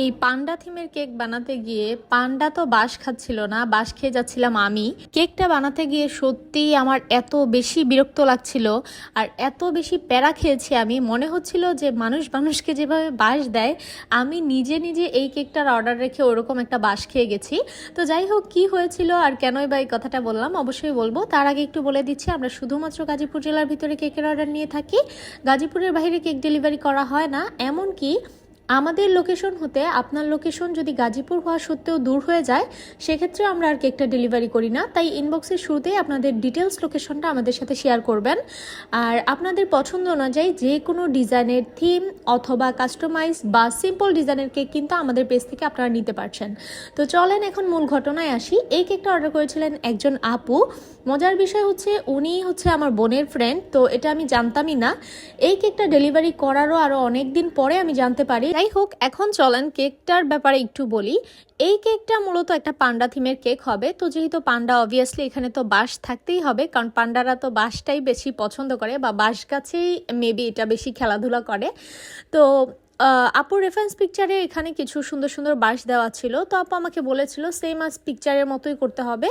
এই পান্ডা থিমের কেক বানাতে গিয়ে পান্ডা তো বাঁশ খাচ্ছিল না, বাঁশ খেয়ে যাচ্ছিলাম আমি। কেকটা বানাতে গিয়ে সত্যিই আমার এত বেশি বিরক্ত লাগছিল আর এত বেশি প্যারা খেয়েছি, আমি মনে হচ্ছিল যে মানুষ মানুষকে যেভাবে বাঁশ দেয় আমি নিজে নিজে এই কেকটার অর্ডার রেখে ওরকম একটা বাঁশ খেয়ে গেছি। তো যাই হোক, কি হয়েছিল আর কেনই বা এই কথাটা বললাম অবশ্যই বলবো। তার আগে একটু বলে দিচ্ছি, আমরা শুধুমাত্র গাজীপুর জেলার ভিতরে কেকের অর্ডার নিয়ে থাকি, গাজীপুরের বাইরে কেক ডেলিভারি করা হয় না। এমনকি আমাদের লোকেশন হতে আপনার লোকেশন যদি গাজীপুর হওয়া সত্ত্বেও দূর হয়ে যায়, সেক্ষেত্রে আমরা আর কেকটা ডেলিভারি করি না। তাই ইনবক্সের শুরুতেই আপনাদের ডিটেলস লোকেশনটা আমাদের সাথে শেয়ার করবেন। আর আপনাদের পছন্দ অনুযায়ী যে কোনো ডিজাইনের থিম অথবা কাস্টমাইজ বা সিম্পল ডিজাইনের কেক কিন্তু আমাদের পেজ থেকে আপনারা নিতে পারছেন। তো চলেন এখন মূল ঘটনায় আসি। এই কেকটা অর্ডার করেছিলেন একজন আপু। মজার বিষয় হচ্ছে উনি হচ্ছে আমার বোনের ফ্রেন্ড, তো এটা আমি জানতামই না। এই কেকটা ডেলিভারি করারও আরও অনেক দিন পরে আমি জানতে পারি। যাই হোক, এখন চলেন কেকটার ব্যাপারে একটু বলি। এই কেকটা মূলত একটা পান্ডা থিমের কেক হবে। তো যেহেতু পান্ডা, অবভিয়াসলি এখানে তো বাঁশ থাকতেই হবে, কারণ পান্ডারা তো বাঁশটাই বেশি পছন্দ করে বা বাঁশ গাছেই মেবি এটা বেশি খেলাধুলা করে। তো আপুর রেফারেন্স পিকচারে এখানে কিছু সুন্দর সুন্দর বাঁশ দেওয়া ছিল, তো আপু আমাকে বলেছিল সেম আজ পিকচারের মতোই করতে হবে।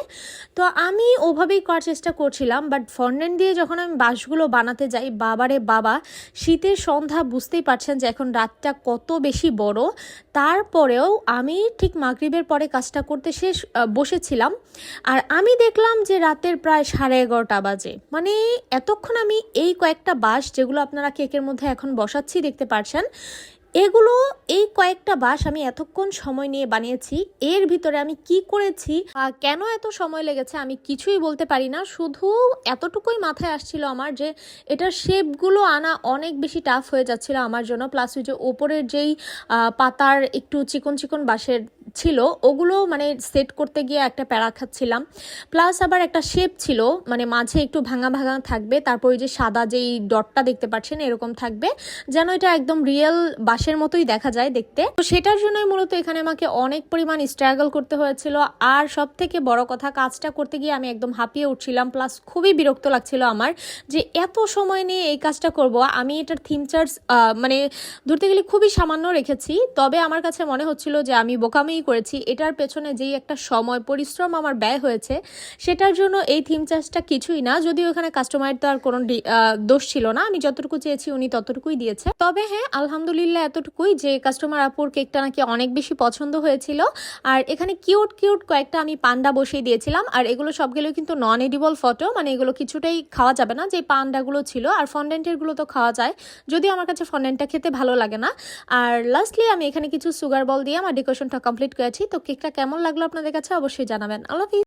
তো আমি ওভাবেই করার চেষ্টা করছিলাম, বাট ফন্ডেন্ট দিয়ে যখন আমি বাঁশগুলো বানাতে যাই, বাবারে বাবা, শীতের সন্ধ্যা, বুঝতেই পারছেন যে এখন রাতটা কত বেশি বড়। তারপরেও আমি ঠিক মাগরিবের পরে কাজটা করতে বসেছিলাম, আর আমি দেখলাম যে রাতের প্রায় 11:30 বাজে। মানে এতক্ষণ আমি এই কয়েকটা বাঁশ, যেগুলো আপনারা কেকের মধ্যে এখন বসাচ্ছি দেখতে পারছেন, এই কয়েকটা বাঁশ আমি এতক্ষণ সময় নিয়ে বানিয়েছি। এর ভিতরে আমি কি করেছি, কেন এত সময় লেগেছে আমি কিছুই বলতে পারি না। শুধু এতটুকুই মাথায় আসছিল আমার যে এটার শেপগুলো আনা অনেক বেশি টাফ হয়ে যাচ্ছিল আমার জন্য। প্লাস ওই যে ওপরের যেই পাতার একটু চিকন চিকন বাঁশের ছিল, ওগুলো মানে সেট করতে গিয়ে একটা প্যারা খাচ্ছিলাম। প্লাস আবার একটা শেপ ছিল, মানে মাঝে একটু ভাঙা ভাঙা থাকবে, তারপর ওই যে সাদা যেই ডটটা দেখতে পাচ্ছেন এরকম থাকবে, যেন এটা একদম রিয়েল বাঁশের মতোই দেখা যায় দেখতে। তো সেটার জন্যই মূলত এখানে আমাকে অনেক পরিমাণ স্ট্রাগল করতে হয়েছিল। আর সব থেকে বড় কথা, কাজটা করতে গিয়ে আমি একদম হাঁপিয়ে উঠছিলাম, প্লাস খুবই বিরক্ত লাগছিল আমার যে এত সময় নিয়ে এই কাজটা করব। আমি এটার থিম চার্জ মানে ধরতে গেলে খুবই সামান্য রেখেছি, তবে আমার কাছে মনে হচ্ছিল যে আমি বোকামিই করেছি। এটার পেছনে যেই একটা সময় পরিশ্রম আমার ব্যয় হয়েছে, সেটার জন্য এই থিম চার্জটা কিছুই না। যদিও এখানে কাস্টমারের তো আর কোনো দোষ ছিল না, আমি যতটুকু চেয়েছি উনি ততটুকুই দিয়েছে। তবে হ্যাঁ, আলহামদুলিল্লাহ এতটুকুই যে কাস্টমার আপুর কেকটা নাকি অনেক বেশি পছন্দ হয়েছিল। আর এখানে কিউট কিউট কয়েকটা আমি পান্ডা বসিয়ে দিয়েছিলাম, আর এগুলো সবগুলো কিন্তু নন এডিবল ফটো, মানে এগুলো কিছুটাই খাওয়া যাবে না, যে পান্ডাগুলো ছিল। আর ফন্ডেন্টের গুলো তো খাওয়া যায়, যদিও আমার কাছে ফন্ডেন্টটা খেতে ভালো লাগে না। আর লাস্টলি আমি এখানে কিছু সুগার বল দিয়ে আমার ডেকোরেশনটা কমপ্লিট করেছি। তো কেকটা কেমন লাগলো আপনাদের কাছে অবশ্যই জানাবেন। আল্লাহ হাফিজ।